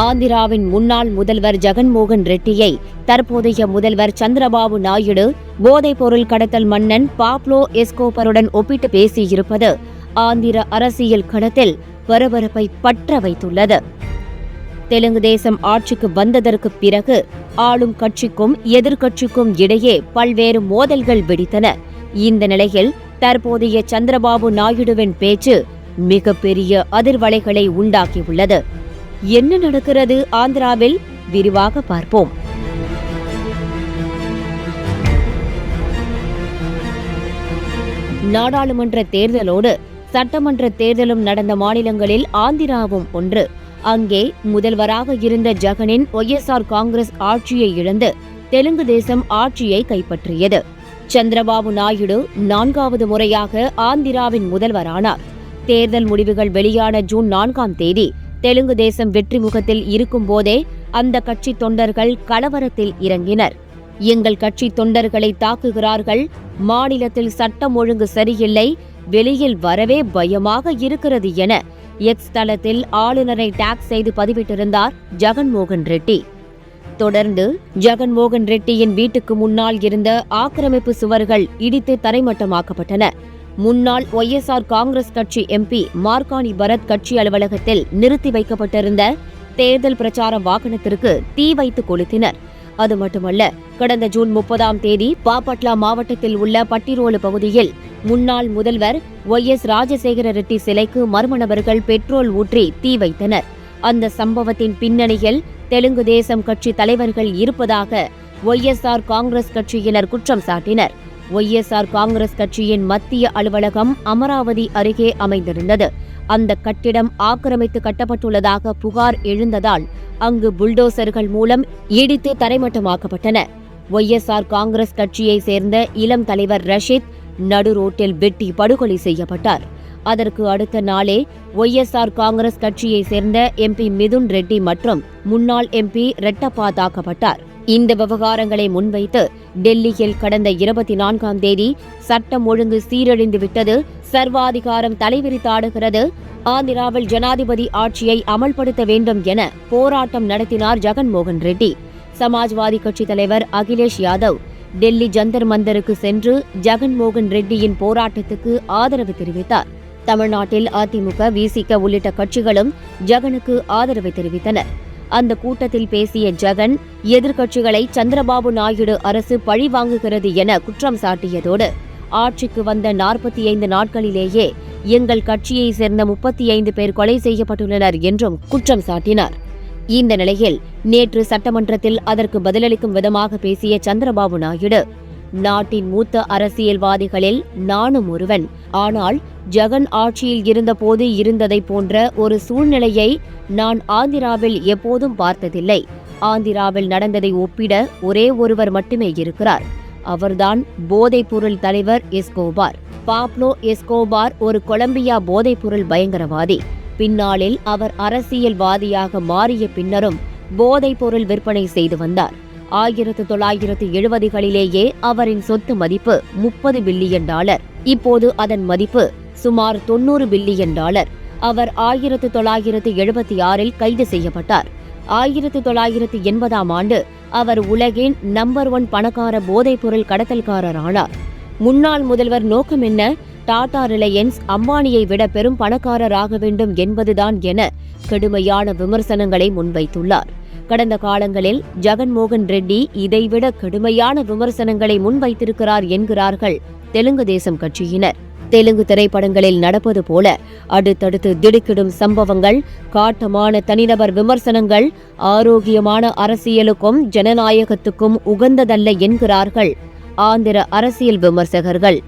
ஆந்திராவின் முன்னாள் முதல்வர் ஜெகன்மோகன் ரெட்டியை தற்போதைய முதல்வர் சந்திரபாபு நாயுடு போதைப்பொருள் கடத்தல் மன்னன் பாப்லோ எஸ்கோபருடன் ஒப்பிட்டு பேசியிருப்பது ஆந்திர அரசியல் களத்தில் பரபரப்பை பற்ற வைத்துள்ளது. தெலுங்கு தேசம் ஆட்சிக்கு வந்ததற்கு பிறகு ஆளும் கட்சிக்கும் எதிர்க்கட்சிக்கும் இடையே பல்வேறு மோதல்கள் வெடித்தன. இந்த நிலையில் தற்போதைய சந்திரபாபு நாயுடுவின் பேச்சு மிகப்பெரிய அதிர்வலைகளை உண்டாக்கியுள்ளது. என்ன நடக்கிறது ஆந்திராவில்? விரிவாக பார்ப்போம். நாடாளுமன்ற தேர்தலோடு சட்டமன்ற தேர்தலும் நடந்த மாநிலங்களில் ஆந்திராவும் ஒன்று. அங்கே முதல்வராக இருந்த ஜெகனின் ஒய்எஸ்ஆர் காங்கிரஸ் ஆட்சியை இழந்து தெலுங்கு தேசம் ஆட்சியை கைப்பற்றியது. சந்திரபாபு நாயுடு 4வது முறையாக ஆந்திராவின் முதல்வரானார். தேர்தல் முடிவுகள் வெளியான ஜூன் 4ஆம் தேதி தெலுங்கு தேசம் வெற்றி முகத்தில் இருக்கும் போதே அந்த கட்சி தொண்டர்கள் கலவரத்தில் இறங்கினர். எங்கள் கட்சி தொண்டர்களை தாக்குகிறார்கள், மாநிலத்தில் சட்டம் ஒழுங்கு சரியில்லை, வெளியில் வரவே பயமாக இருக்கிறது என எக்ஸ் தளத்தில் ஆளுநரை டாக் செய்து பதிவிட்டிருந்தார் ஜெகன்மோகன் ரெட்டி. தொடர்ந்து ஜெகன்மோகன் ரெட்டியின் வீட்டுக்கு முன்னால் இருந்த ஆக்கிரமிப்பு சுவர்கள் இடித்து தரைமட்டமாக்கப்பட்டன. முன்னாள் ஒய்எஸ்ஆர் காங்கிரஸ் கட்சி எம்பி மார்கானி பரத் கட்சி அலுவலகத்தில் நிறுத்தி வைக்கப்பட்டிருந்த தேர்தல் பிரச்சார வாகனத்திற்கு தீ வைத்து கொளுத்தினர். அது மட்டுமல்ல, கடந்த ஜூன் 30ஆம் தேதி பாபட்லா மாவட்டத்தில் உள்ள பட்டிரோலு பகுதியில் முன்னாள் முதல்வர் ஒய்எஸ் ராஜசேகர ரெட்டி சிலைக்கு மர்ம நபர்கள் பெட்ரோல் ஊற்றி தீ வைத்தனர். அந்த சம்பவத்தின் பின்னணியில் தெலுங்கு தேசம் கட்சி தலைவர்கள் இருப்பதாக ஒய்எஸ்ஆர் காங்கிரஸ் கட்சியினர் குற்றம் சாட்டினர். ஒய்எஸ்ஆர் காங்கிரஸ் கட்சியின் மத்திய அலுவலகம் அமராவதி அருகே அமைந்திருந்தது. அந்த கட்டிடம் ஆக்கிரமித்து கட்டப்பட்டுள்ளதாக புகார் எழுந்ததால் அங்கு புல்டோசர்கள் மூலம் இடித்து தரைமட்டமாக்கப்பட்டன. ஒய்எஸ்ஆர் காங்கிரஸ் கட்சியை சேர்ந்த இளம் தலைவர் ரஷீத் நடு ரோட்டில் வெட்டி படுகொலை செய்யப்பட்டார். அதற்கு அடுத்த நாளே ஒய்எஸ்ஆர் காங்கிரஸ் கட்சியை சேர்ந்த எம்பி மிதுன் ரெட்டி மற்றும் முன்னாள் எம்பி ரெட்டப்பா தாக்கப்பட்டார். இந்த விவகாரங்களை முன்வைத்து டெல்லியில் கடந்த 24ஆம் தேதி சட்டம் ஒழுங்கு சீரழிந்து விட்டது, சர்வாதிகாரம் தலைவிரித்தாடுகிறது, ஆந்திராவில் ஜனாதிபதி ஆட்சியை அமல்படுத்த வேண்டும் என போராட்டம் நடத்தினார் ஜெகன்மோகன் ரெட்டி. சமாஜ்வாதி கட்சி தலைவர் அகிலேஷ் யாதவ் டெல்லி ஜந்தர் மந்தருக்கு சென்று ஜெகன்மோகன் ரெட்டியின் போராட்டத்துக்கு ஆதரவு தெரிவித்தார். தமிழ்நாட்டில் அதிமுக, விசிக உள்ளிட்ட கட்சிகளும் ஜெகனுக்கு ஆதரவு தெரிவித்தனர். அந்த கூட்டத்தில் பேசிய ஜெகன் எதிர்க்கட்சிகளை சந்திரபாபு நாயுடு அரசு பழிவாங்குகிறது என குற்றம் சாட்டியதோடு ஆட்சிக்கு வந்த 45 நாட்களிலேயே எங்கள் கட்சியை சேர்ந்த 35 பேர் கொலை செய்யப்பட்டுள்ளனர் என்றும் குற்றம் சாட்டினார். இந்த நிலையில் நேற்று சட்டமன்றத்தில் அதற்கு பதிலளிக்கும் விதமாக பேசிய சந்திரபாபு நாயுடு, நாட்டின் மூத்த அரசியல்வாதிகளில் நானும் ஒருவன். ஆனால் ஜெகன் ஆட்சியில் இருந்தபோது இருந்ததை போன்ற ஒரு சூழ்நிலையை நான் ஆந்திராவில் எப்போதும் பார்த்ததில்லை. ஆந்திராவில் நடந்ததை ஒப்பிட ஒரே ஒருவர் மட்டுமே இருக்கிறார். அவர்தான் போதைப்பொருள் தலைவர் எஸ்கோபார். பாப்லோ எஸ்கோபார் ஒரு கொலம்பியா போதைப்பொருள் பயங்கரவாதி. பின்னாளில் அவர் அரசியல்வாதியாக மாறிய பின்னரும் போதைப்பொருள் விற்பனை செய்து வந்தார். 1970களிலேயே அவரின் சொத்து மதிப்பு $30 பில்லியன். இப்போது அதன் மதிப்பு சுமார் $90 பில்லியன். அவர் 1976இல் கைது செய்யப்பட்டார். 1980ஆம் ஆண்டு அவர் உலகின் நம்பர் 1 பணக்கார போதைப்பொருள் கடத்தல்காரர் ஆனார். முன்னாள் முதல்வர் நோக்கம் என்ன? டாடா, ரிலையன்ஸ், அம்பானியை விட பெரும் பணக்காரராக வேண்டும் என்பதுதான் என கடுமையான விமர்சனங்களை முன்வைத்துள்ளார். கடந்த காலங்களில் ஜெகன்மோகன் ரெட்டி இதைவிட கடுமையான விமர்சனங்களை முன்வைத்திருக்கிறார் என்கிறார்கள் தெலுங்கு தேசம் கட்சியினர். தெலுங்கு திரைப்படங்களில் நடப்பது போல அடுத்தடுத்து திடுக்கிடும் சம்பவங்கள், காட்டமான தனிநபர் விமர்சனங்கள் ஆரோக்கியமான அரசியலுக்கும் ஜனநாயகத்துக்கும் உகந்ததல்ல என்கிறார்கள் ஆந்திர அரசியல் விமர்சகர்கள்.